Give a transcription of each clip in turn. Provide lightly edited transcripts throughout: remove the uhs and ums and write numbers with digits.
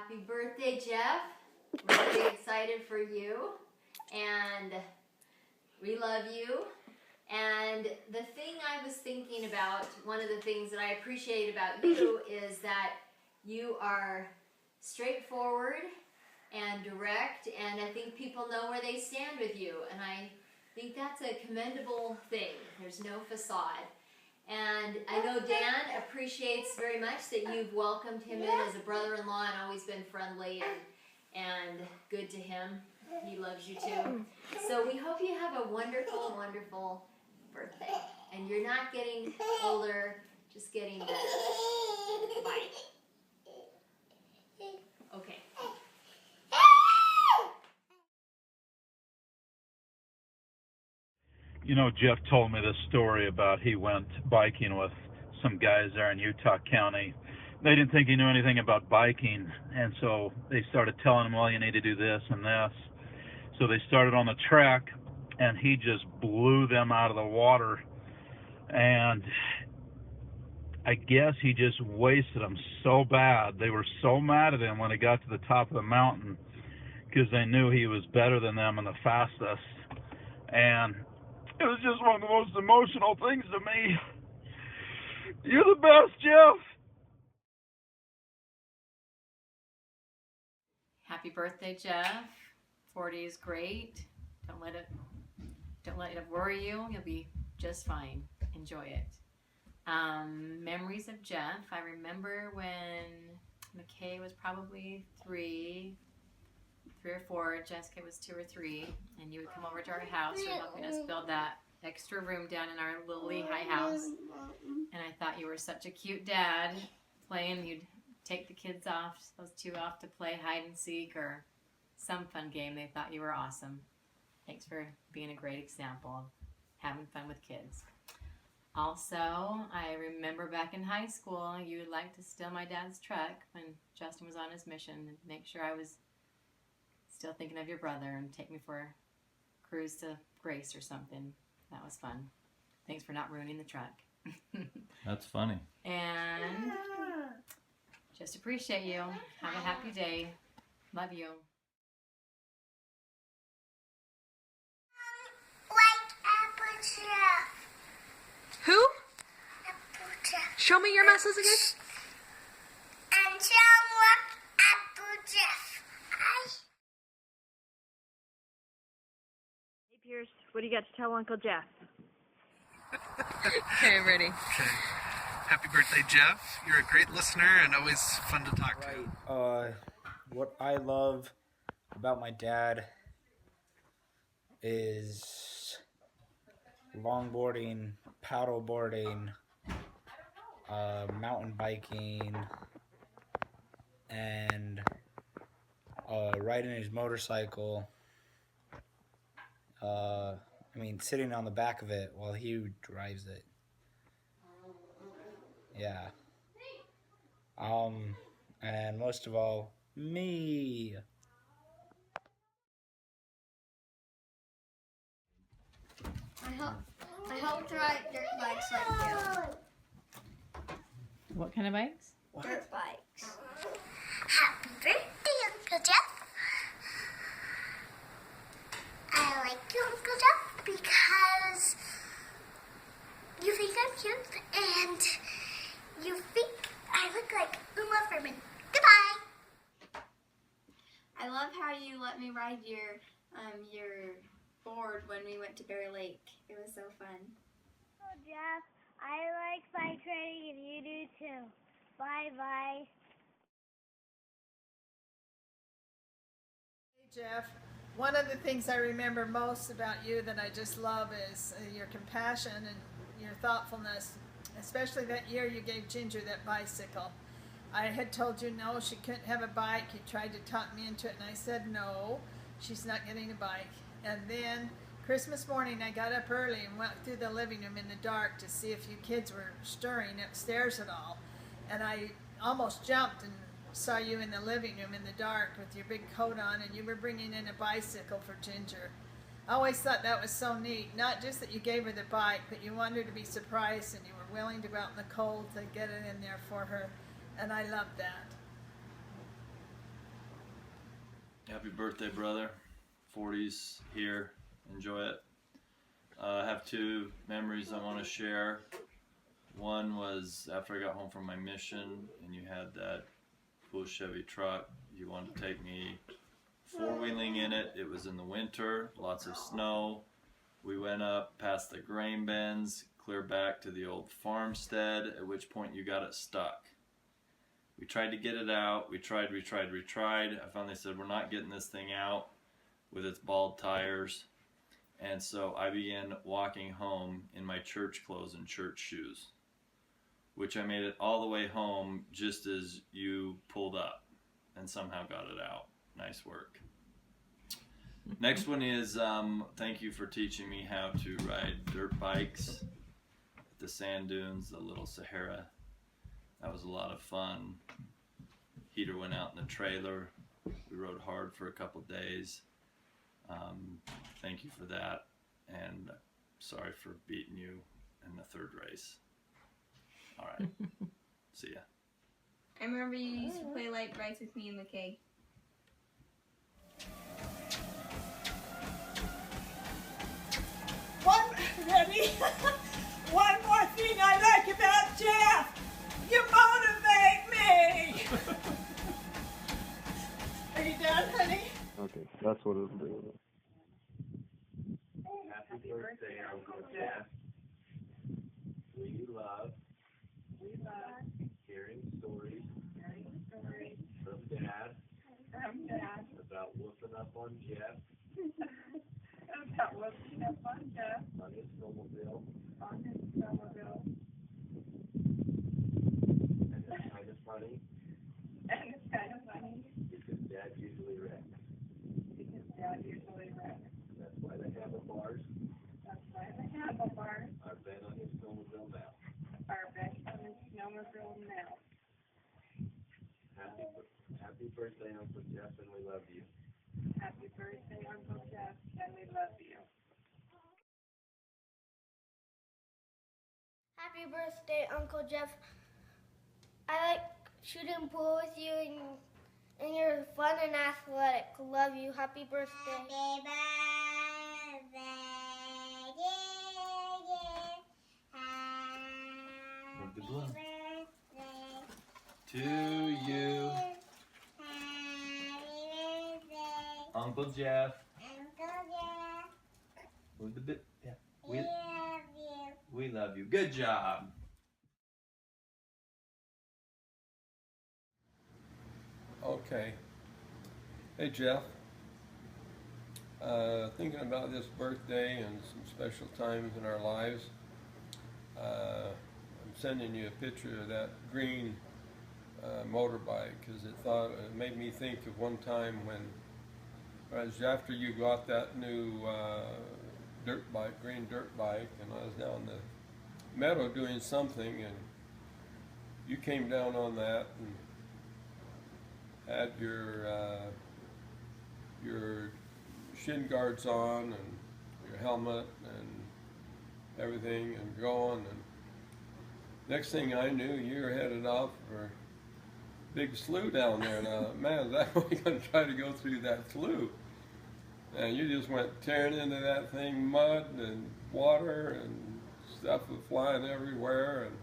Happy birthday, Jeff. Really excited for you. And we love you. And the thing I was thinking about, one of the things that I appreciate about you is that you are straightforward and direct, and I think people know where they stand with you. And I think that's a commendable thing. There's no facade. And I know Dan appreciates very much that you've welcomed him in as a brother-in-law and always been friendly and good to him. He loves you too. So we hope you have a wonderful, wonderful birthday. And you're not getting older, just getting better. Bye. Okay. You know, Jeff told me this story about he went biking with some guys there in Utah County. They didn't think he knew anything about biking, and so they started telling him, well, you need to do this and this. So they started on the track, and he just blew them out of the water. And I guess he just wasted them so bad. They were so mad at him when he got to the top of the mountain because they knew he was better than them and the fastest. And it was just one of the most emotional things to me. You're the best, Jeff. Happy birthday, Jeff. 40 is great. Don't let it worry you. You'll be just fine. Enjoy it. Memories of Jeff. I remember when McKay was probably 3 or 4, Jessica was 2 or 3, and you would come over to our house. You were helping us build that extra room down in our little Lehigh house. And I thought you were such a cute dad playing. You'd take the kids off, those 2 off to play hide and seek or some fun game. They thought you were awesome. Thanks for being a great example of having fun with kids. Also, I remember back in high school, you would like to steal my dad's truck when Justin was on his mission and make sure I was still thinking of your brother and take me for a cruise to Grace or something. That was fun. Thanks for not ruining the truck. That's funny. And just appreciate you. Have a happy day. Love you. Who? Show me your muscles again. And Apple Jeff. Hey, Pierce, what do you got to tell Uncle Jeff? Okay, ready. Okay. Happy birthday, Jeff. You're a great listener and always fun to talk to. What I love about my dad is longboarding, paddleboarding, mountain biking, and riding his motorcycle. Sitting on the back of it while he drives it. Yeah. And most of all, me. I hope to ride dirt bikes like you. What kind of bikes? Dirt bikes. Happy birthday, Uncle Jeff. I like you, Uncle Jeff, because you think I'm cute and you think I look like Uma Thurman. Goodbye. I love how you let me ride your board when we went to Bear Lake. It was so fun. Oh, Jeff, I like bike riding and you do too. Bye-bye. Hey, Jeff. One of the things I remember most about you that I just love is your compassion and your thoughtfulness, especially that year you gave Ginger that bicycle. I had told you no, she couldn't have a bike. You tried to talk me into it, and I said no, she's not getting a bike. And then Christmas morning, I got up early and went through the living room in the dark to see if you kids were stirring upstairs at all. And I almost jumped and saw you in the living room in the dark with your big coat on, and you were bringing in a bicycle for Ginger. I always thought that was so neat, not just that you gave her the bike, but you wanted her to be surprised and you were willing to go out in the cold to get it in there for her, and I loved that. Happy birthday, brother. 40's here. Enjoy it. I have two memories I want to share. One was after I got home from my mission and you had that cool Chevy truck. You wanted to take me four-wheeling in it. It was in the winter, lots of snow. We went up past the grain bins, clear back to the old farmstead, at which point you got it stuck. We tried to get it out. We tried. I finally said, we're not getting this thing out with its bald tires. And so I began walking home in my church clothes and church shoes, which I made it all the way home just as you pulled up and somehow got it out. Nice work. Next one is thank you for teaching me how to ride dirt bikes at the sand dunes, the Little Sahara. That was a lot of fun. Heater went out in the trailer. We rode hard for a couple days. Thank you for that, and sorry for beating you in the third race. All right. See ya. I remember you used to play light brights with me and McKay. One more thing I like about Jeff. You motivate me. Are you done, honey? Okay, that's what it'll do. Happy birthday, Uncle Jeff. We love hearing stories from Dad about whooping up on Jeff. On his snowmobile. And it's kind of funny. Because Dad usually wrecks. That's why the handlebars are bent on his snowmobile now. Happy birthday, Uncle Jeff, and we love you. Happy birthday, Uncle Jeff, and we love you. Happy birthday, Uncle Jeff. I like shooting pool with you, and you're fun and athletic. Love you. Happy birthday. Happy birthday, With the balloon. To you. Uncle Jeff. With the bit. Yeah. We love you. Good job. Okay. Hey, Jeff. Thinking about this birthday and some special times in our lives, I'm sending you a picture of that green motorbike because it made me think of one time when, after you got that new green dirt bike, and I was down the meadow doing something, and you came down on that and had your shin guards on and your helmet and everything and going, and next thing I knew you were headed off for a big slough down there. Now, man, is that way going to try to go through that slough? And you just went tearing into that thing, mud and water and stuff was flying everywhere, and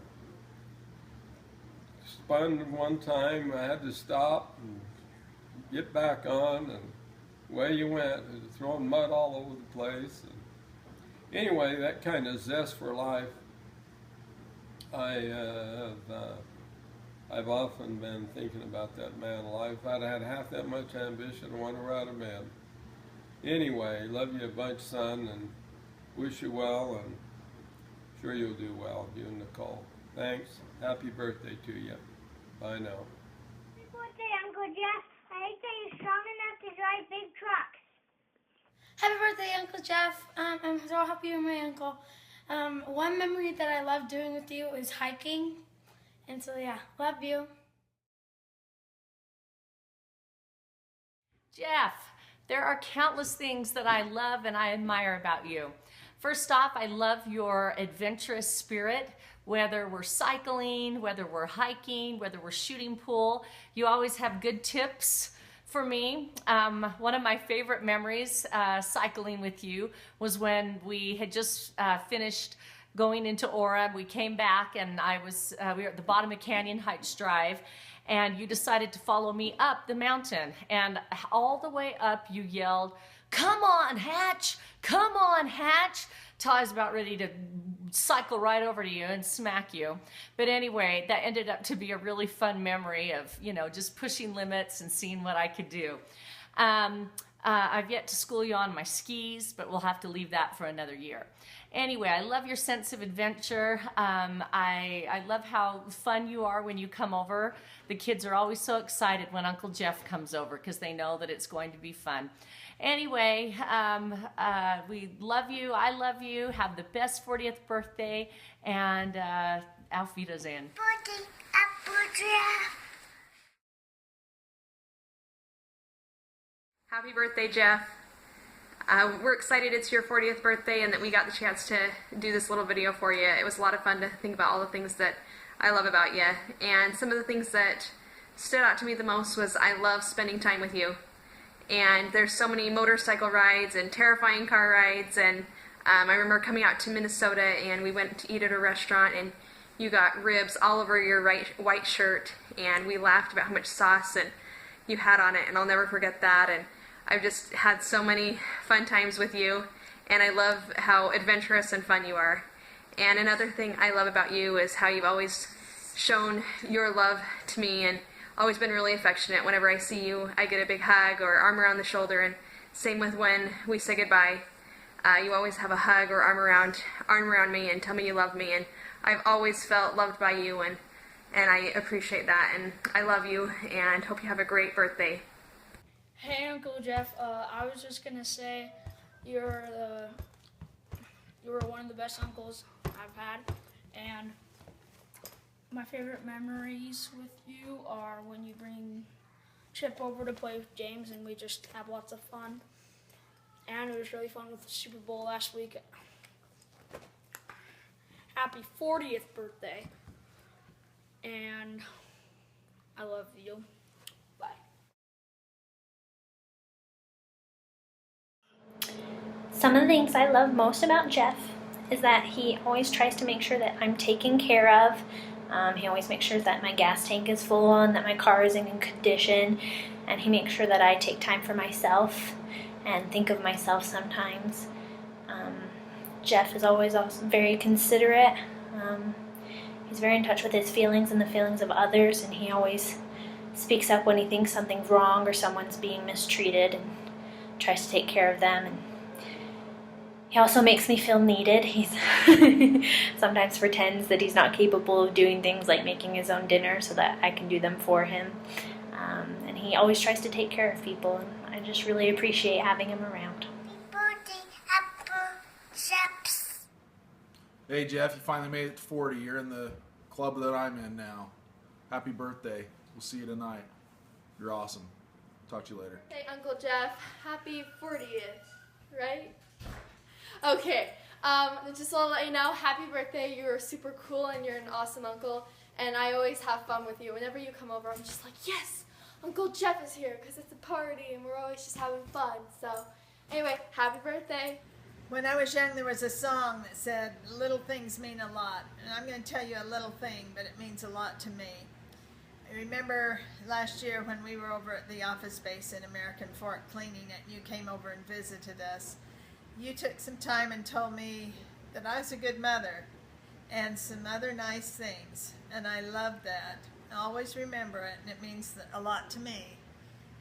spun one time. I had to stop and get back on, and away you went, throwing mud all over the place. And anyway, that kind of zest for life, I've often been thinking about that man alive. If I'd had half that much ambition, I wonder where I'd have been. Anyway, love you a bunch, son, and wish you well, and sure you'll do well, you and Nicole. Thanks. Happy birthday to you. Bye now. Happy birthday, Uncle Jeff. I think that you're strong enough to drive big trucks. Happy birthday, Uncle Jeff. I'm so happy you're my uncle. One memory that I love doing with you is hiking. And so, yeah, love you. Jeff, there are countless things that I love and I admire about you. First off, I love your adventurous spirit. Whether we're cycling, whether we're hiking, whether we're shooting pool, you always have good tips For me, one of my favorite memories cycling with you was when we had just finished going into Orem. We came back and we were at the bottom of Canyon Heights Drive, and you decided to follow me up the mountain. And all the way up you yelled, "Come on, Hatch! Come on, Hatch!" Till I was about ready to cycle right over to you and smack you. But anyway, that ended up to be a really fun memory of, you know, just pushing limits and seeing what I could do. I've yet to school you on my skis, but we'll have to leave that for another year. Anyway, I love your sense of adventure. I love how fun you are when you come over. The kids are always so excited when Uncle Jeff comes over because they know that it's going to be fun. Anyway, we love you. I love you. Have the best 40th birthday, and Auf Wiedersehen. Birthday, Uncle Jeff. Happy birthday, Jeff. We're excited it's your 40th birthday and that we got the chance to do this little video for you. It was a lot of fun to think about all the things that I love about you. And some of the things that stood out to me the most was I love spending time with you. And there's so many motorcycle rides and terrifying car rides. And I remember coming out to Minnesota and we went to eat at a restaurant and you got ribs all over your white shirt. And we laughed about how much sauce and you had on it, and I'll never forget that. And I've just had so many fun times with you, and I love how adventurous and fun you are. And another thing I love about you is how you've always shown your love to me and always been really affectionate. Whenever I see you, I get a big hug or arm around the shoulder, and same with when we say goodbye. You always have a hug or arm around me and tell me you love me, and I've always felt loved by you, and I appreciate that, and I love you, and hope you have a great birthday. Hey, Uncle Jeff. I was just gonna say you were one of the best uncles I've had, and my favorite memories with you are when you bring Chip over to play with James, and we just have lots of fun. And it was really fun with the Super Bowl last week. Happy 40th birthday, and I love you. Bye. Some of the things I love most about Jeff is that he always tries to make sure that I'm taken care of. He always makes sure that my gas tank is full and that my car is in good condition, and he makes sure that I take time for myself and think of myself sometimes. Jeff is always also very considerate. He's very in touch with his feelings and the feelings of others, and he always speaks up when he thinks something's wrong or someone's being mistreated and tries to take care of them. And he also makes me feel needed. He sometimes pretends that he's not capable of doing things like making his own dinner so that I can do them for him. And he always tries to take care of people, and I just really appreciate having him around. Hey Jeff, you finally made it to 40. You're in the club that I'm in now. Happy birthday. We'll see you tonight. You're awesome. Talk to you later. Hey Uncle Jeff, happy 40th, right? Okay, just want to let you know, happy birthday. You are super cool and you're an awesome uncle, and I always have fun with you. Whenever you come over, I'm just like, yes, Uncle Jeff is here because it's a party and we're always just having fun. So anyway, happy birthday. When I was young, there was a song that said, little things mean a lot. And I'm going to tell you a little thing, but it means a lot to me. I remember last year when we were over at the office space in American Fork cleaning it, you came over and visited us. You took some time and told me that I was a good mother and some other nice things. And I love that. I always remember it, and it means a lot to me.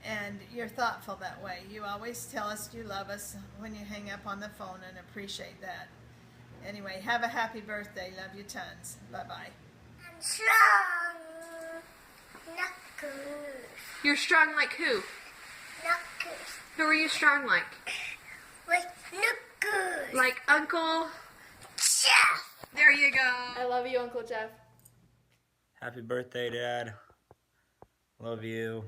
And you're thoughtful that way. You always tell us you love us when you hang up on the phone, and appreciate that. Anyway, have a happy birthday. Love you tons. Bye-bye. I'm strong. Knuckles. You're strong like who? Knuckles. Who are you strong like? Like Knuckles. Like Uncle Jeff. There you go. I love you, Uncle Jeff. Happy birthday, Dad. Love you.